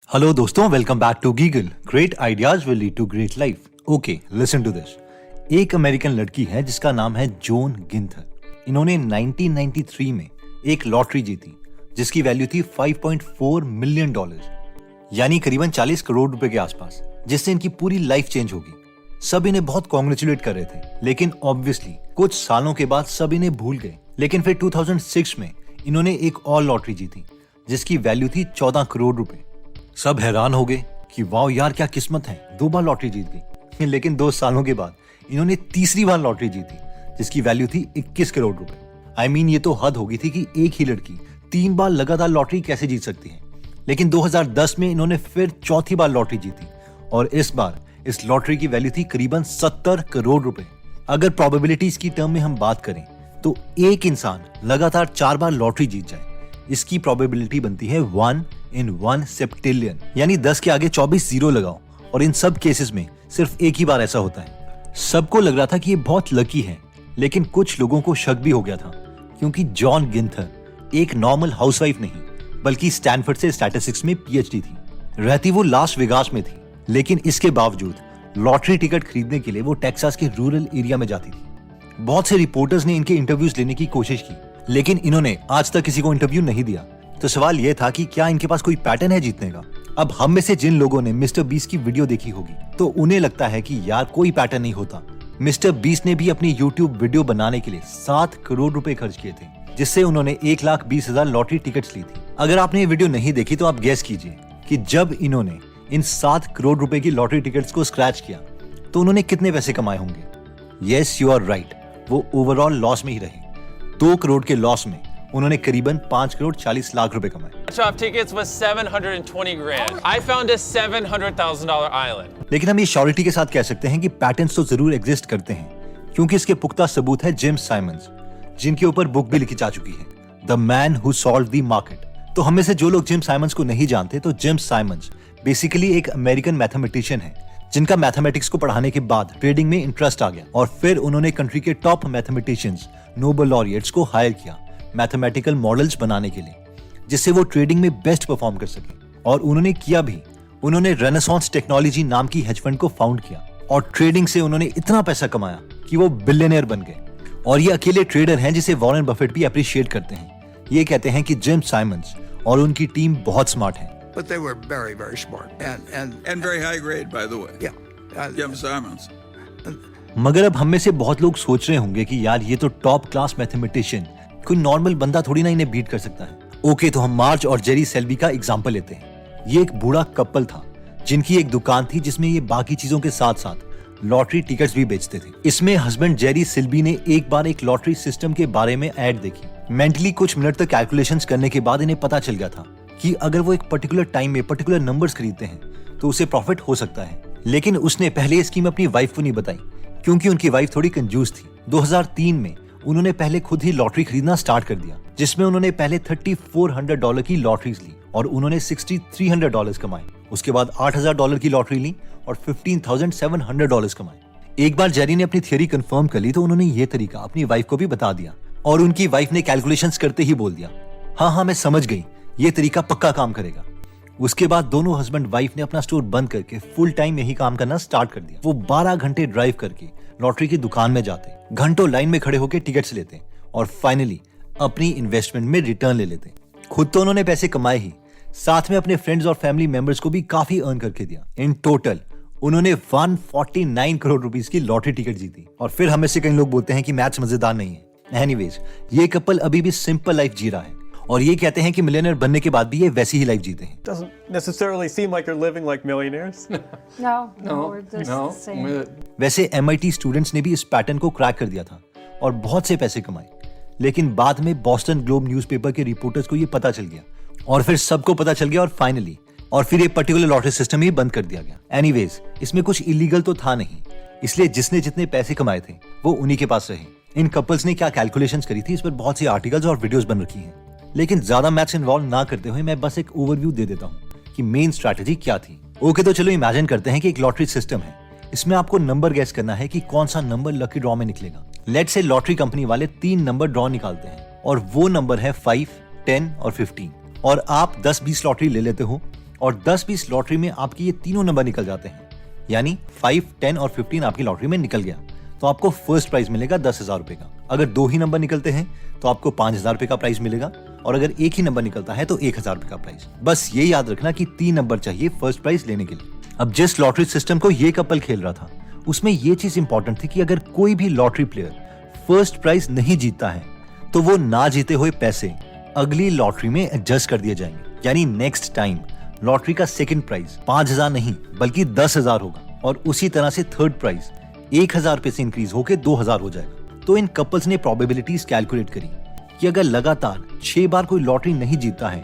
Hello दोस्तों, welcome back to Geegle. Great ideas will lead to great life. Okay, listen to this. एक American लड़की है जिसका नाम है जॉन गिंथर। इन्होंने 1993 में एक लॉटरी जीती जिसकी वैल्यू थी $5.4 मिलियन, यानी करीबन 40 करोड़ रुपए के आसपास, जिससे इनकी पूरी लाइफ चेंज होगी। सब इन्हें बहुत कॉन्ग्रेचुलेट कर रहे थे, लेकिन ऑब्वियसली कुछ सालों के बाद सब इन्हें भूल गए। लेकिन फिर 2006 में इन्होंने एक और लॉटरी जीती जिसकी वैल्यू थी 14 करोड़ रुपए। सब हैरान हो गए कि वाह यार, क्या किस्मत है, 2 बार लॉटरी जीत गई। लेकिन 2 सालों के बाद इन्होंने तीसरी बार लॉटरी जीती जिसकी वैल्यू थी 21 करोड़ रुपए। ये तो हद हो गई थी कि एक ही लड़की 3 बार लगातार लॉटरी कैसे जीत सकती है। लेकिन 2010 में इन्होंने फिर चौथी बार लॉटरी जीती और इस बार इस लॉटरी की वैल्यू थी करीबन 70 करोड़ रुपए। अगर प्रोबेबिलिटीज की टर्म में हम बात करें तो एक इंसान लगातार 4 बार लॉटरी जीत जाए, इसकी प्रोबेबिलिटी बनती है 1 in 1 सेप्टिलियन, यानी 10 के आगे 24 जीरो लगाओ। और इन सब केसेस में सिर्फ एक ही बार ऐसा होता है। सबको लग रहा था कि ये बहुत लकी है, लेकिन कुछ लोगों को शक भी हो गया था, क्योंकि जॉन गिंथर एक नॉर्मल हाउसवाइफ नहीं बल्कि स्टैनफोर्ड से स्टैटिस्टिक्स में PhD थी। रहती वो लास वेगास में थी, लेकिन इसके बावजूद लॉटरी टिकट खरीदने के लिए वो टेक्सास के रूरल एरिया में जाती थी। बहुत से रिपोर्टर्स ने इनके इंटरव्यूज लेने की कोशिश की, लेकिन इन्होंने आज तक किसी को इंटरव्यू नहीं दिया। तो सवाल यह था कि क्या इनके पास कोई पैटर्न है जीतने का। अब हम में से जिन लोगों ने मिस्टर बीस्ट की वीडियो देखी होगी तो उन्हें लगता है कि यार कोई पैटर्न नहीं होता। मिस्टर बीस्ट ने भी अपनी यूट्यूब वीडियो बनाने के लिए 7 करोड़ रुपए खर्च किए थे, जिससे उन्होंने 1,20,000 लॉटरी टिकट्स ली थी। अगर आपने ये वीडियो नहीं देखी तो आप गेस कीजिए कि जब इन्होंने इन 7 करोड़ रुपए की लॉटरी टिकट्स को स्क्रैच किया तो उन्होंने कितने पैसे कमाए होंगे। यस, यू आर राइट, वो ओवरऑल लॉस में ही रहे। 2 करोड़ के लॉस में उन्होंने करीबन 5 करोड़ 40 लाख रुपए कमाए। Shop tickets was $720 grand. I found a $700,000 island. लेकिन हम ये श्योरिटी के साथ कह सकते हैं कि पैटर्न्स तो जरूर एग्जिस्ट करते हैं, क्योंकि इसके पुख्ता सबूत है जिम साइमंस, जिनके ऊपर बुक भी लिखी जा चुकी है, the man who solved the market. तो हम में से जो लोग जिम साइमंस को नहीं जानते, तो जिम साइमंस बेसिकली एक अमेरिकन मैथमेटिशियन है जिनका मैथमेटिक्स को पढ़ाने के बाद ट्रेडिंग में इंटरेस्ट आ गया और फिर उन्होंने कंट्री के टॉप मैथमेटिशियंस, नोबेल लॉरिएट्स को हायर किया मैथमेटिकल मॉडल्स बनाने के लिए, जिससे वो ट्रेडिंग में बेस्ट परफॉर्म कर सके। और उन्होंने किया भी। उन्होंने रेनेसांस टेक्नोलॉजी नाम की हेज फंड को फाउंड किया और ट्रेडिंग से उन्होंने इतना पैसा कमाया कि वो बिलियनियर बन गए। और ये अकेले ट्रेडर हैं जिसे वॉरेन बफेट भी अप्रिशिएट करते हैं। ये कहते हैं कि जिम साइमंस और उनकी टीम बहुत स्मार्ट है। But they were very, very smart and very high grade, by the way. yeah. Jim Simons. मगर अब हम में से बहुत लोग सोच रहे होंगे कि यार ये तो टॉप क्लास मैथमेटिशियन, कोई नॉर्मल बंदा थोड़ी ना इन्हें बीट कर सकता है। ओके, तो हम मार्ज और जेरी सेल्बी का एग्जांपल लेते हैं। ये एक बूढ़ा कपल था जिनकी एक दुकान थी जिसमें ये बाकी चीजों के साथ साथ लॉटरी टिकट्स भी बेचते थे। इसमें हस्बैंड जेरी सेल्बी ने एक बार एक लॉटरी सिस्टम के बारे में ऐड देखी। मेंटली कुछ मिनट तक कैलकुलेशंस करने के बाद इन्हें पता चल गया था कि अगर वो एक पर्टिकुलर टाइम में पर्टिकुलर नंबर्स खरीदते हैं तो उसे प्रॉफिट हो सकता है। लेकिन उसने पहले ये स्कीम अपनी वाइफ को नहीं बताई, क्योंकि उनकी वाइफ थोड़ी कंजूस थी। 2003 में उन्होंने पहले खुद ही लॉटरी खरीदना स्टार्ट कर दिया, जिसमें उन्होंने पहले $3,400 की लॉटरीज ली और उन्होंने $6,300 कमाए। उसके बाद $8,000 की लॉटरी ली और $15,700 कमाए। एक बार जेरी ने अपनी थियरी कंफर्म कर ली तो उन्होंने ये तरीका अपनी वाइफ को भी बता दिया और उनकी वाइफ ने कैलकुलेशंस करते ही बोल दिया, हाँ मैं समझ गई, ये तरीका पक्का काम करेगा। उसके बाद दोनों हस्बैंड वाइफ ने अपना स्टोर बंद करके फुल टाइम यही काम करना स्टार्ट कर दिया। वो 12 घंटे ड्राइव करके लॉटरी की दुकान में जाते, घंटों लाइन में खड़े होकर टिकट्स लेते और फाइनली अपनी इन्वेस्टमेंट में रिटर्न ले लेते। खुद तो उन्होंने पैसे कमाए ही, साथ में अपने फ्रेंड्स और फैमिली मेंबर्स को भी काफी अर्न करके दिया। इन टोटल उन्होंने 149 करोड़ रुपीस की लॉटरी टिकट जीती। और फिर हमें से कई लोग बोलते हैं कि मैथ्स मजेदार नहीं है। एनीवेज, ये कपल अभी भी सिंपल लाइफ जी रहा है और ये कहते हैं कि मिलियनर बनने के बाद भी ये वैसी ही लाइफ जीते हैं। Doesn't necessarily seem like you're living like millionaires. No, we're just the same. वैसे MIT स्टूडेंट्स ने भी इस पैटर्न को क्रैक कर दिया था और बहुत से पैसे कमाए। लेकिन बाद में बॉस्टन ग्लोब न्यूज़पेपर के रिपोर्टर्स को ये पता चल गया और फिर सबको पता चल गया और फिर ये पर्टिकुलर लॉटरी सिस्टम ही बंद कर दिया गया। एनीवेज, इसमें कुछ इलीगल तो था नहीं, इसलिए जिसने जितने पैसे कमाए थे वो उन्हीं के पास रहे। इन कपल्स ने क्या कैलकुलेशंस करी थी, इस पर बहुत सी आर्टिकल्स और वीडियोस बन रखी हैं। लेकिन ज्यादा मैथ्स इन्वॉल्व ना करते हुए मैं बस एक ओवरव्यू दे देता हूँ कि मेन स्ट्रैटेजी क्या थी। ओके, तो चलो इमेजिन करते हैं कि एक लॉटरी सिस्टम है। इसमें आपको नंबर गेस करना है कि कौन सा नंबर लकी ड्रॉ में निकलेगा। लेट्स से लॉटरी कंपनी वाले 3 नंबर ड्रॉ निकालते हैं और वो नंबर है 5, 10 और 15 और आप 10-20 लॉटरी ले लेते हो और 10-20 लॉटरी में आपके ये तीनों नंबर निकल जाते हैं, यानी 5, 10 और 15 आपकी लॉटरी में निकल गया, तो आपको फर्स्ट प्राइज मिलेगा 10,000 रुपए का। अगर 2 ही नंबर निकलते हैं तो आपको 5,000 रुपए का प्राइज मिलेगा, और अगर एक ही नंबर निकलता है तो 1,000 रुपए का प्राइज। बस ये याद रखना कि 3 नंबर चाहिए फर्स्ट प्राइज लेने के लिए। अब जिस लॉटरी सिस्टम को ये कपल खेल रहा था उसमें ये चीज इंपॉर्टेंट थी कि अगर कोई भी लॉटरी प्लेयर फर्स्ट प्राइज नहीं जीतता है तो वो ना जीते हुए पैसे अगली लॉटरी में एडजस्ट कर दिए जाएंगे, यानी नेक्स्ट टाइम लॉटरी का सेकंड प्राइज 5,000 नहीं बल्कि 10,000 होगा, और उसी तरह से थर्ड प्राइज 1,000 रुपए से इंक्रीज होकर 2,000 हो जाएगा। तो इन कपल्स ने प्रोबेबिलिटीज कैलकुलेट करी कि अगर लगातार 6 बार कोई लॉटरी नहीं जीतता है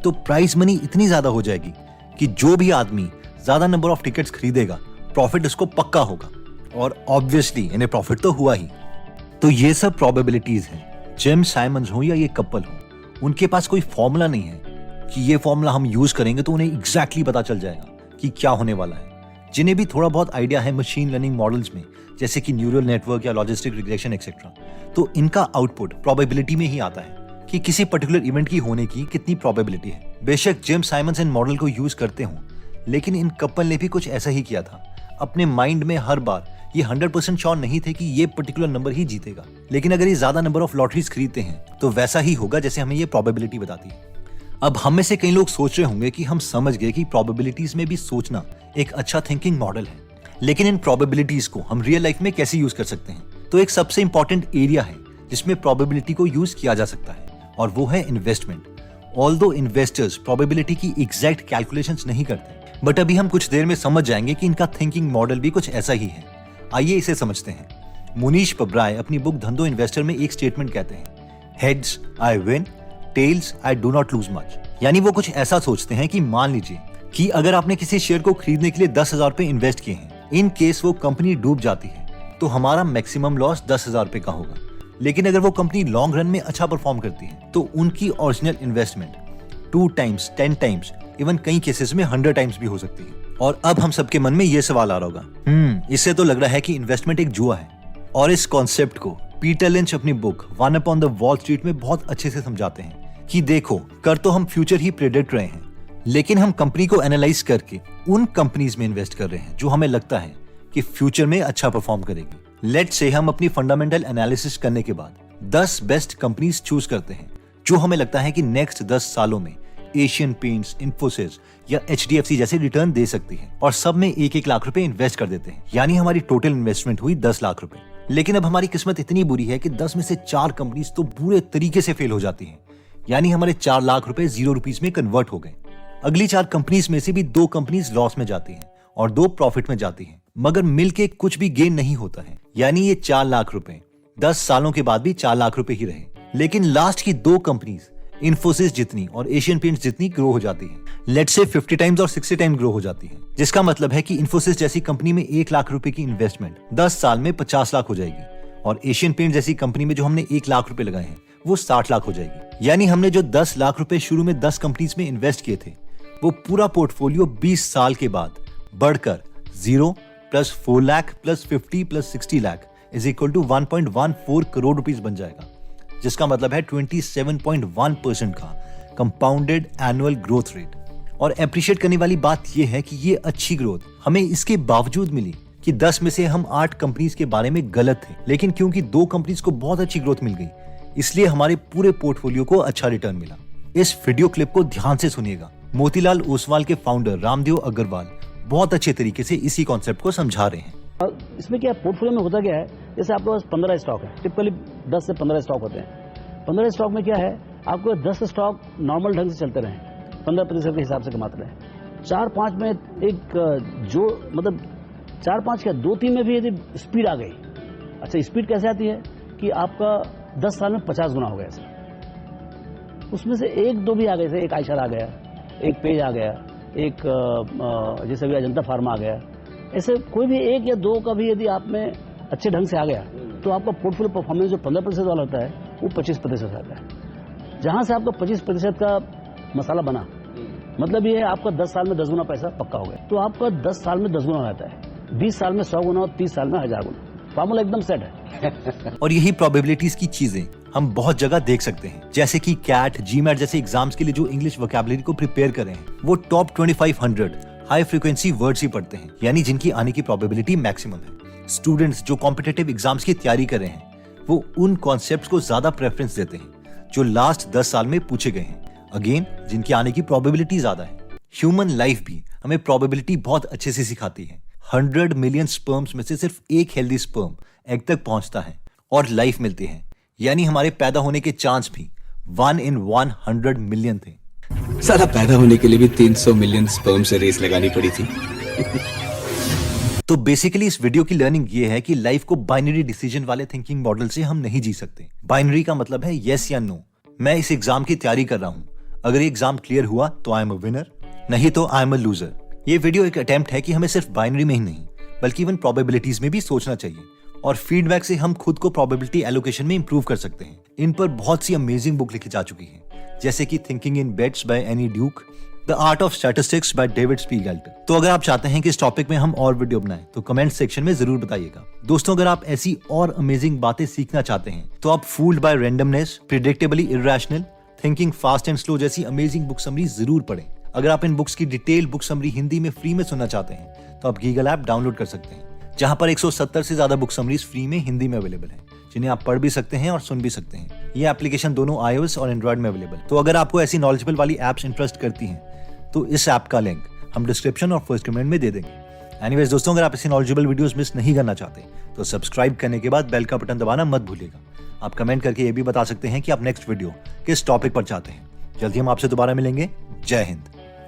तो प्राइज मनी इतनी ज्यादा हो जाएगी कि जो भी आदमी ज्यादा नंबर ऑफ टिकट्स खरीदेगा प्रॉफिट उसको पक्का होगा, और ऑब्वियसली इन्हें प्रॉफिट तो हुआ ही। तो ये सब प्रोबेबिलिटीज हैं। जिम साइमंस हो या ये कपल हो, उनके पास कोई फॉर्मूला नहीं है कि ये फॉर्मूला हम यूज करेंगे तो उन्हें एग्जैक्टली पता चल जाएगा कि क्या होने वाला है। जिन्हें भी थोड़ा बहुत आइडिया है मशीन लर्निंग मॉडल्स में, जैसे कि न्यूरल नेटवर्क या लॉजिस्टिक रिग्रेशन एक्सेट्रा, तो इनका आउटपुट प्रोबेबिलिटी में ही आता है कि किसी पर्टिकुलर इवेंट की होने की कितनी प्रोबेबिलिटी है। बेशक जिम साइमंस इन मॉडल को यूज करते हों, लेकिन इन कपल ने भी कुछ ऐसा ही किया था। अपने माइंड में हर बार ये 100% श्योर नहीं थे कि ये पर्टिकुलर नंबर ही जीतेगा, लेकिन अगर ये ज्यादा नंबर ऑफ लॉटरीज खरीदते हैं तो वैसा ही होगा जैसे हमें ये प्रोबेबिलिटी बताती है। अब हम में से कई लोग सोच रहे होंगे कि हम समझ गए कि प्रोबेबिलिटीज में भी सोचना एक अच्छा थिंकिंग मॉडल है, लेकिन इन प्रोबेबिलिटीज को हम रियल लाइफ में कैसे यूज कर सकते हैं? तो एक सबसे इंपॉर्टेंट एरिया है जिसमें प्रोबेबिलिटी को यूज किया जा सकता है, और वो है इन्वेस्टमेंट। ऑल्दो इन्वेस्टर्स प्रोबेबिलिटी की एग्जैक्ट कैलकुलेशंस नहीं करते, बट अभी हम कुछ देर में समझ जाएंगे कि इनका थिंकिंग मॉडल भी कुछ ऐसा ही है। आइए इसे समझते हैं। मुनीश पब्राय अपनी बुक धंधो इन्वेस्टर में एक स्टेटमेंट कहते हैं, heads I win, tails I do not lose much. यानी वो कुछ ऐसा सोचते हैं कि मान लीजिए कि अगर आपने किसी शेयर को खरीदने के लिए 10,000 रुपए इन्वेस्ट किए हैं, इन केस वो कंपनी डूब जाती है तो हमारा मैक्सिमम लॉस 10,000 रुपए का होगा। लेकिन अगर वो कंपनी लॉन्ग रन में अच्छा परफॉर्म करती है तो उनकी original investment 2 times, 10 times, even कई केसेस में 100 टाइम्स भी हो सकती है। और अब हम सबके मन में ये सवाल आ रहा होगा, इससे तो लग रहा है कि इन्वेस्टमेंट एक जुआ है। और इस कॉन्सेप्ट को पीटर लिंच अपनी book one upon the wall street में बहुत अच्छे से समझाते हैं कि देखो, कर तो हम फ्यूचर ही प्रेडिक्ट रहे हैं, लेकिन हम कंपनी को एनालाइज करके उन कंपनीज में इन्वेस्ट कर रहे हैं जो हमें लगता है कि फ्यूचर में अच्छा परफॉर्म करेगी। लेट्स से हम अपनी फंडामेंटल एनालिसिस करने के बाद 10 बेस्ट कंपनीज चूज करते हैं जो हमें लगता है कि नेक्स्ट 10 सालों में एशियन पेंट्स, इन्फोसिस या HDFC जैसे रिटर्न दे सकती है, और सब में 1-1 लाख रुपए इन्वेस्ट कर देते हैं। यानी हमारी टोटल इन्वेस्टमेंट हुई 10 लाख रुपए। लेकिन अब हमारी किस्मत इतनी बुरी है कि 10 में से 4 कंपनीज तो बुरे तरीके से फेल हो जाती हैं, यानी हमारे 4 लाख रुपए 0 रुपीज में कन्वर्ट हो गए। अगली 4 कंपनीज में से भी 2 कंपनीज लॉस में जाती हैं और 2 प्रॉफिट में जाती हैं, मगर मिलके कुछ भी गेन नहीं होता है। यानी ये 4 लाख रुपए 10 सालों के बाद भी 4 लाख रुपए ही रहे। लेकिन लास्ट की 2 कंपनीज इन्फोसिस जितनी और एशियन पेंट्स जितनी ग्रो हो जाती है, लेट्स से 50 टाइम्स और 60 टाइम्स ग्रो हो जाती है, जिसका मतलब है कि इन्फोसिस जैसी कंपनी में 1 लाख रुपए की इन्वेस्टमेंट 10 साल में 50 लाख हो जाएगी, और एशियन पेंट जैसी कंपनी में जो हमने 1 लाख रुपए लगाए हैं वो 60 लाख हो जाएगी। यानी हमने जो 10 लाख रुपए शुरू में 10 कंपनीज में इन्वेस्ट किए थे, वो पूरा पोर्टफोलियो 20 साल के बाद बढ़कर 0 + 4 lakh + 50 + 60 lakh is equal to 1.14 crore rupees बन जाएगा, जिसका मतलब है 27.1% का कंपाउंडेड एनुअल ग्रोथ रेट। और अप्रिशिएट करने वाली बात यह है कि ये अच्छी ग्रोथ हमें इसके बावजूद मिली कि 10 में से हम 8 कंपनीज के बारे में गलत थे, लेकिन क्योंकि 2 कंपनीज को बहुत अच्छी ग्रोथ मिल गई, इसलिए हमारे पूरे पोर्टफोलियो को अच्छा रिटर्न मिला। इस वीडियो क्लिप को ध्यान से सुनिएगा। मोतीलाल ओसवाल के फाउंडर रामदेव अग्रवाल बहुत अच्छे तरीके से इसी कॉन्सेप्ट को समझा रहे हैं। इसमें क्या पोर्टफोलियो में होता क्या है, जैसे आपके पास 15 स्टॉक है, टिपिकली 10 से 15 स्टॉक होते हैं। 15 स्टॉक में क्या है, आपको 10 स्टॉक नॉर्मल ढंग से चलते रहे, 15% के हिसाब से कमाते रहे। 4-5 में एक जो मतलब 4-5 क्या 2-3 में भी यदि स्पीड आ गई, अच्छा स्पीड कैसे आती है कि आपका 10 साल में 50 गुना हो गया सर। उसमें से 1-2 भी आ गए, जैसे एक आयशर आ गया, एक पेज आ गया, एक जैसे भी अजंता फार्मा आ गया, ऐसे कोई भी 1 या 2 का भी यदि आप में अच्छे ढंग से आ गया तो आपका पोर्टफोलियो परफॉर्मेंस जो 15% वाला होता है वो 25% आता है। जहां से आपका 25% का मसाला बना, मतलब ये है आपका 10 साल में 10 गुना पैसा पक्का हो गया, तो आपका 10 साल में 10 गुना रहता है, 20 साल में 100 गुना और 30 साल में 1000 गुना। फार्मूला एकदम सेट है। और यही प्रोबेबिलिटीज की चीजें हम बहुत जगह देख सकते हैं, जैसे कि कैट, जीमैट जैसे एग्जाम्स के लिए जो इंग्लिश वोकैबुलरी को प्रिपेयर कर रहे हैं, वो टॉप 2500 हाई फ्रीक्वेंसी वर्ड्स ही पढ़ते हैं, यानी जिनकी आने की प्रोबेबिलिटी मैक्सिमम है। स्टूडेंट्स जो कॉम्पिटिटिव एग्जाम्स की तैयारी कर रहे हैं, वो उन कॉन्सेप्ट्स को ज्यादा प्रेफरेंस देते हैं जो लास्ट 10 साल में पूछे गए हैं, अगेन जिनकी आने की प्रोबेबिलिटी ज्यादा है। ह्यूमन लाइफ भी हमें प्रोबेबिलिटी बहुत अच्छे से सिखाती है। 100 मिलियन स्पर्म्स में से सिर्फ एक हेल्दी स्पर्म एग तक पहुंचता है और लाइफ मिलती है, यानी हमारे पैदा होने के चांस भी 1 in 100 मिलियन थे। साला पैदा होने के लिए भी 300 मिलियन स्पर्म से रेस लगानी पड़ी थी। तो बेसिकली इस वीडियो की लर्निंग ये है कि लाइफ को बाइनरी डिसीजन वाले थिंकिंग मॉडल से हम नहीं जी सकते। बाइनरी का मतलब है यस या नो। मैं इस एग्जाम की तैयारी कर रहा हूं, अगर ये एग्जाम क्लियर हुआ तो आई एम अ विनर, नहीं तो आई एम अ लूजर। ये वीडियो एक अटेम्प्ट है कि हमें सिर्फ बाइनरी में ही नहीं बल्कि इवन प्रोबेबिलिटीज में भी सोचना चाहिए, और फीडबैक से हम खुद को प्रोबेबिलिटी एलोकेशन में इंप्रूव कर सकते हैं। इन पर बहुत सी अमेजिंग बुक लिखी जा चुकी है, जैसे कि thinking in bets by Annie Duke, the art of statistics by David Spiegelhalter. तो अगर आप चाहते हैं कि इस टॉपिक में हम और वीडियो बनाएं तो कमेंट सेक्शन में जरूर बताइएगा। दोस्तों, अगर आप ऐसी और अमेजिंग बातें सीखना चाहते हैं तो आप fooled bye randomness, predictably irrational, thinking fast and slow जैसी अमेजिंग बुक समरी जरूर पढ़ें। अगर आप इन बुक्स की डिटेल बुक समरी हिंदी में फ्री में सुनना चाहते हैं तो आप गीगल ऐप डाउनलोड कर सकते हैं, जहां पर 170 से ज्यादा बुक समरीज फ्री में हिंदी में अवेलेबल है, जिन्हें आप पढ़ भी सकते हैं और सुन भी सकते हैं। ये एप्लीकेशन दोनों iOS और एंड्रॉइड में अवेलेबल। तो अगर आपको ऐसी नॉलेजेबल वाली एप्स इंटरेस्ट करती हैं तो इस ऐप का लिंक हम डिस्क्रिप्शन और फर्स्ट कमेंट में दे देंगे। एनीवेज दोस्तों, अगर आप ऐसी नॉलेजेबल वीडियोस मिस नहीं करना चाहते तो सब्सक्राइब करने के बाद बेल का बटन दबाना मत भूलिएगा। आप कमेंट करके ये भी बता सकते हैं कि आप नेक्स्ट वीडियो किस टॉपिक पर चाहते हैं। जल्दी हम आपसे दोबारा मिलेंगे। जय हिंद।